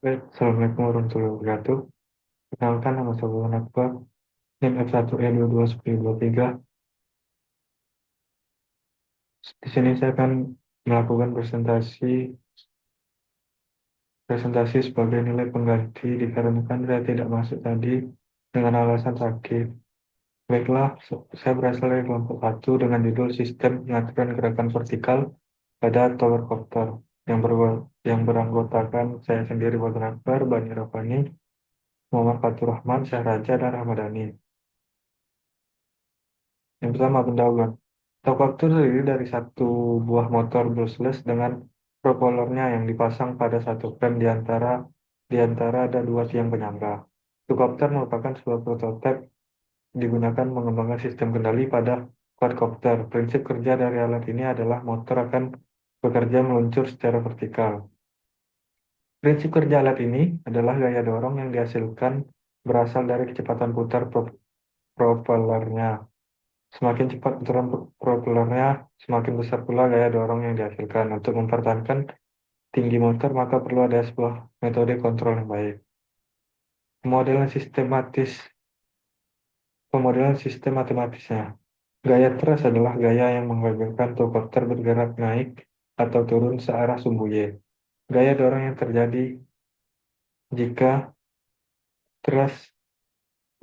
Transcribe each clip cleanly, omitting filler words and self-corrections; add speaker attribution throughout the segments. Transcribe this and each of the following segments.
Speaker 1: Baik, Assalamualaikum warahmatullahi wabarakatuh. Perkenalkan, nama saya Muhammad Akbar, NIM F1E221023. Di sini saya akan melakukan presentasi sebagai nilai pengganti dikarenakan saya tidak masuk tadi dengan alasan sakit. Baiklah, saya berasal dari kelompok 1 dengan judul Sistem Pengaturan Gerakan Vertikal pada Tower Copter yang beranggotakan saya sendiri, Muhammad Akbar, Bani Rafani, Muhammad Fatur Rahman, Syahraja, dan Ramadhani. Yang pertama, pendahuluan. Helikopter terdiri dari satu buah motor brushless dengan propellernya yang dipasang pada satu frame di antara ada dua tiang penyangga. Helikopter merupakan sebuah prototipe digunakan mengembangkan sistem kendali pada quadcopter. Prinsip kerja dari alat ini adalah motor akan bekerja meluncur secara vertikal. Prinsip kerja alat ini adalah gaya dorong yang dihasilkan berasal dari kecepatan putar propellernya. Semakin cepat putaran propellernya, semakin besar pula gaya dorong yang dihasilkan. Untuk mempertahankan tinggi motor, maka perlu ada sebuah metode kontrol yang baik. Pemodelan sistematis, pemodelan sistem matematisnya. Gaya thrust adalah gaya yang menggagalkan helikopter bergerak naik atau turun searah sumbu Y. Gaya dorong yang terjadi jika thrust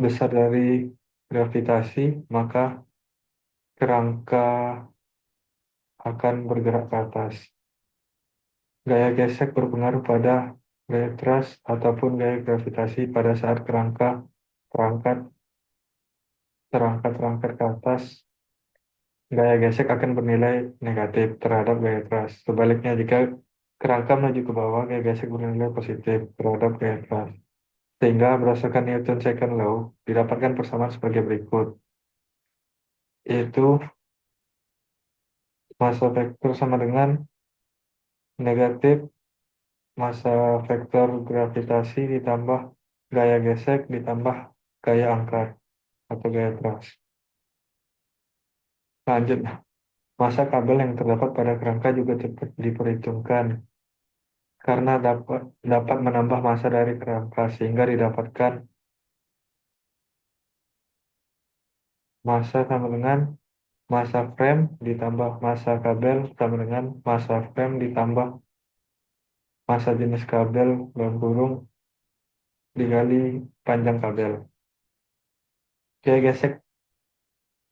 Speaker 1: besar dari gravitasi, maka kerangka akan bergerak ke atas. Gaya gesek berpengaruh pada gaya thrust ataupun gaya gravitasi pada saat kerangka terangkat terangkat ke atas. Gaya gesek akan bernilai negatif terhadap gaya thrust. Sebaliknya, jika kerangka menuju ke bawah, gaya gesek bernilai positif terhadap gaya thrust. Sehingga berdasarkan Newton Second Law, didapatkan persamaan sebagai berikut, yaitu massa vektor sama dengan negatif massa vektor gravitasi ditambah gaya gesek ditambah gaya angkat atau gaya thrust. Selanjutnya, massa kabel yang terdapat pada kerangka juga diperhitungkan karena dapat menambah massa dari kerangka sehingga didapatkan massa sama dengan massa frame ditambah massa kabel sama dengan massa frame ditambah massa jenis kabel dalam kurung dikali panjang kabel. Gaya gesek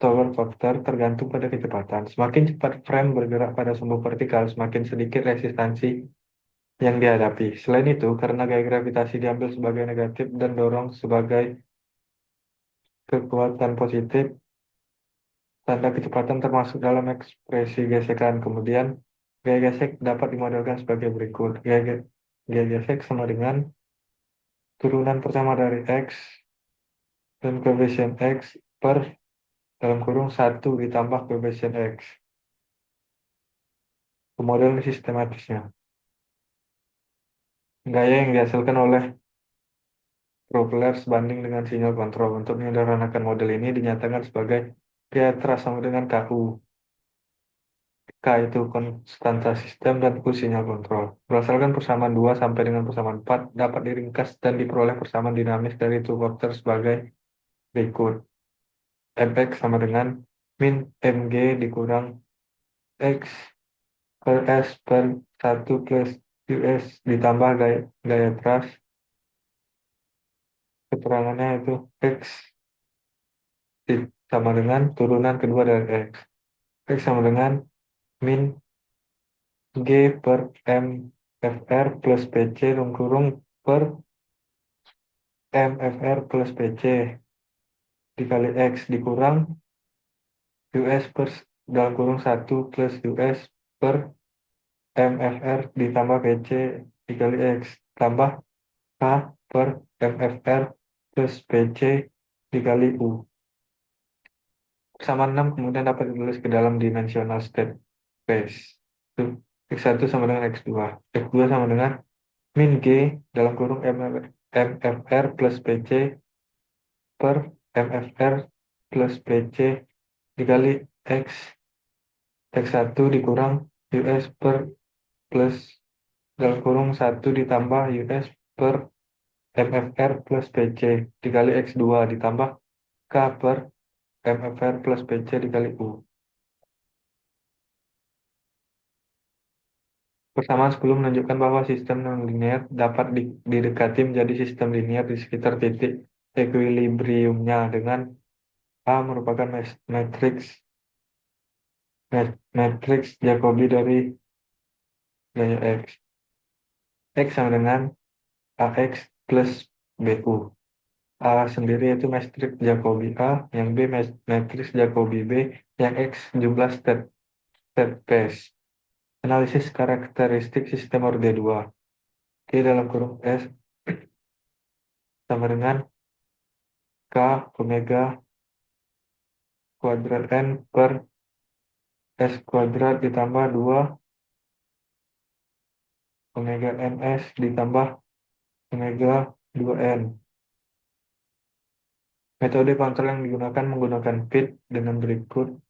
Speaker 1: tower factor tergantung pada kecepatan. Semakin cepat frame bergerak pada sumbu vertikal, semakin sedikit resistansi yang dihadapi. Selain itu, karena gaya gravitasi diambil sebagai negatif dan dorong sebagai kekuatan positif, tanda kecepatan termasuk dalam ekspresi gesekan. Kemudian, gaya gesek dapat dimodelkan sebagai berikut. Gaya gesek sama dengan turunan pertama dari X dan koefisien X per dalam kurung 1 ditambah koefisien X. Pemodelan sistematisnya. Gaya yang dihasilkan oleh propeller sebanding dengan sinyal kontrol. Untuk menyederhanakan model ini dinyatakan sebagai gaya thrust sama dengan KU. K itu konstanta sistem dan U sinyal kontrol. Berdasarkan persamaan 2 sampai dengan persamaan 4 dapat diringkas dan diperoleh persamaan dinamis dari two vector sebagai berikut. Fx sama dengan min mg dikurang x per s per 1 plus us ditambah gaya thrust. Keterangannya itu x sama dengan turunan kedua dari x. X sama dengan min G per M FR plus PC kurung per MFR plus PC dikali X dikurang US per dalam kurung 1 plus US per MFR ditambah PC dikali X tambah K per MFR plus PC dikali U. Sama 6 kemudian dapat ditulis ke dalam dimensional state space. X1 sama dengan X2. X2 sama dengan min G dalam kurung MFR plus PC per MFR plus PC dikali X X1 dikurang US per plus dalam kurung 1 ditambah US per MFR plus PC dikali X2 ditambah K per MFR plus PC dikali U. Persamaan 10 menunjukkan bahwa sistem non-linear dapat didekati menjadi sistem linear di sekitar titik equilibriumnya dengan A merupakan matriks Jacobi dari gaya X. X sama dengan AX plus BU. A sendiri itu matriks Jacobi A, yang B matriks Jacobi B, yang X jumlah state space. Analisis karakteristik sistem orde 2. Q dalam kurung S sama dengan K omega kuadrat N per S kuadrat ditambah 2 omega NS ditambah omega 2N. Metode kontrol yang digunakan menggunakan PID dengan berikut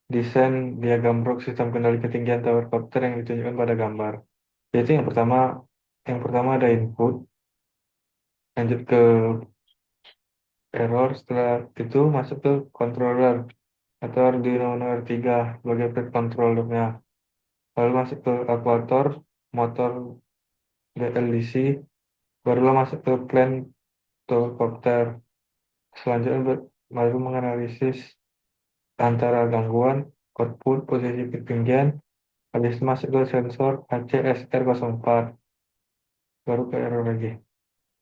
Speaker 1: desain diagram Brooks sistem kendali ketinggian tower copter yang ditunjukkan pada gambar. Yaitu yang pertama ada input, lanjut ke error, setelah itu masuk ke controller atau Arduino Uno R3 sebagai flight controllernya. Lalu masuk ke aktuator, motor BLDC, barulah masuk ke plan towercopter. Selanjutnya baru menganalisis antara gangguan, output, posisi ketinggian, habis itu masuk ke sensor ACSR04, baru ke error lagi.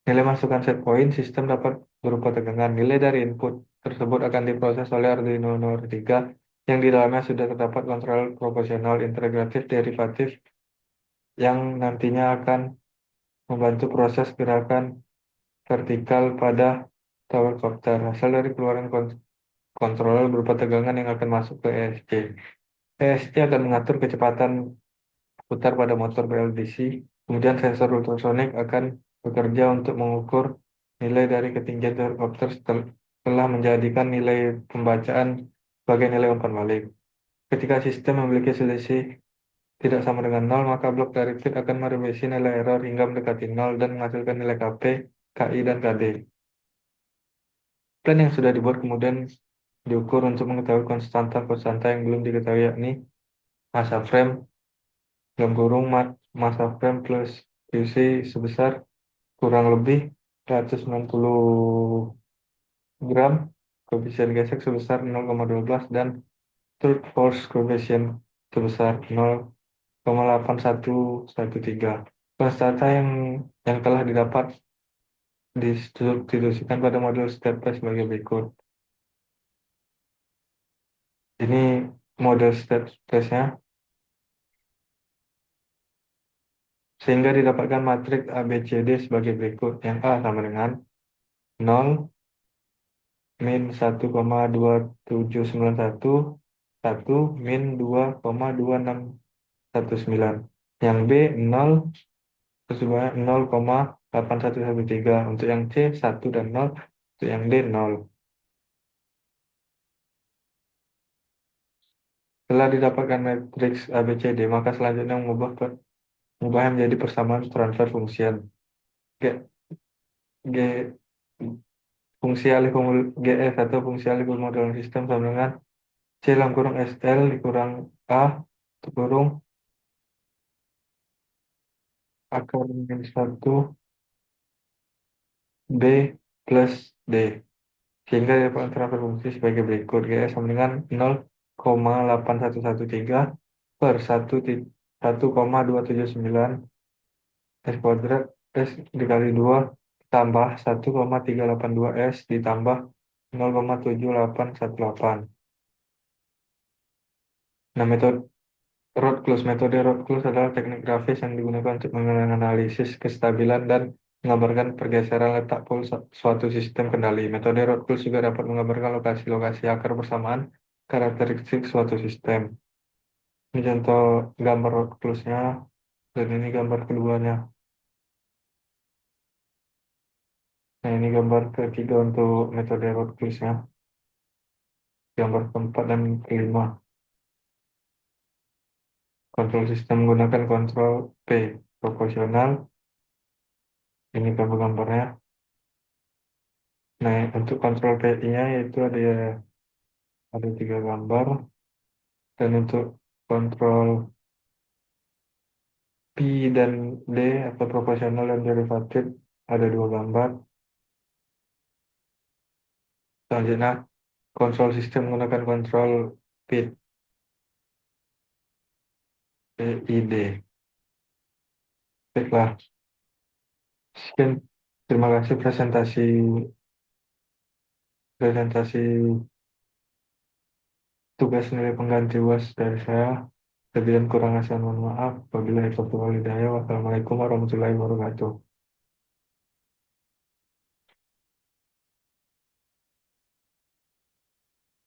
Speaker 1: Nilai masukan set point sistem dapat berupa tegangan. Nilai dari input tersebut akan diproses oleh Arduino Uno 3 yang di dalamnya sudah terdapat kontrol proporsional integratif derivatif yang nantinya akan membantu proses gerakan vertikal pada tower copter. Hasil dari keluaran kontrol berupa tegangan yang akan masuk ke ESC. ESC akan mengatur kecepatan putar pada motor BLDC. Kemudian sensor ultrasonik akan bekerja untuk mengukur nilai dari ketinggian helikopter setelah menjadikan nilai pembacaan sebagai nilai umpan balik. Ketika sistem memiliki selisih tidak sama dengan 0, maka blok dari FIT akan merevisi nilai error hingga mendekati 0 dan menghasilkan nilai KP, KI, dan KD. Plan yang sudah dibuat kemudian diukur untuk mengetahui konstanta yang belum diketahui, yakni massa frame, dalam kurung massa frame plus QC sebesar kurang lebih 190 gram, koefisien gesek sebesar 0,12 dan truth force koefisien sebesar 0,8113. Konstanta yang telah didapat disubstitusikan pada model step sebagai berikut. Ini model step space-nya, sehingga didapatkan matriks ABCD sebagai berikut. Yang A sama dengan 0, min 1,2791, 1, min 2,2619. Yang B 0, terus 0,8113. Untuk yang C 1 dan 0, untuk yang D 0. Setelah didapatkan matriks ABCD, maka selanjutnya mengubahnya menjadi persamaan transfer function. G, G, fungsi alih GS atau fungsi alih pemodelan sistem sama dengan C dalam kurung SL dikurang A kurung akar min 1 B plus D. Sehingga didapatkan transfer fungsi sebagai berikut. GS sama dengan 0,8113 per 1,279 S kuadrat S dikali 2 tambah 1,382 S ditambah 0,7818. Nah, metode Rod-Close adalah teknik grafis yang digunakan untuk menganalisis kestabilan dan menggambarkan pergeseran letak pol suatu sistem kendali. Metode Rod-Close juga dapat menggambarkan lokasi-lokasi akar bersamaan karakteristik suatu sistem. Ini contoh gambar Rod-Close-nya, dan ini gambar keduanya. Nah, ini gambar ketiga untuk metode Rod-Close-nya. Gambar keempat dan kelima. Kontrol sistem menggunakan kontrol P, proporsional, Ini tabel gambarnya. Nah, untuk kontrol PI-nya itu ada tiga gambar, dan untuk kontrol P dan D atau proporsional dan derivatif ada dua gambar. Selanjutnya, kontrol sistem menggunakan kontrol PID, PID. Baiklah, sekian. Terima kasih presentasi presentasi tugas nilai pengganti UAS dari saya. Lebih dan kurangnya saya mohon maaf. Wabillahi taufiq wal hidayah. Wassalamualaikum warahmatullahi wabarakatuh.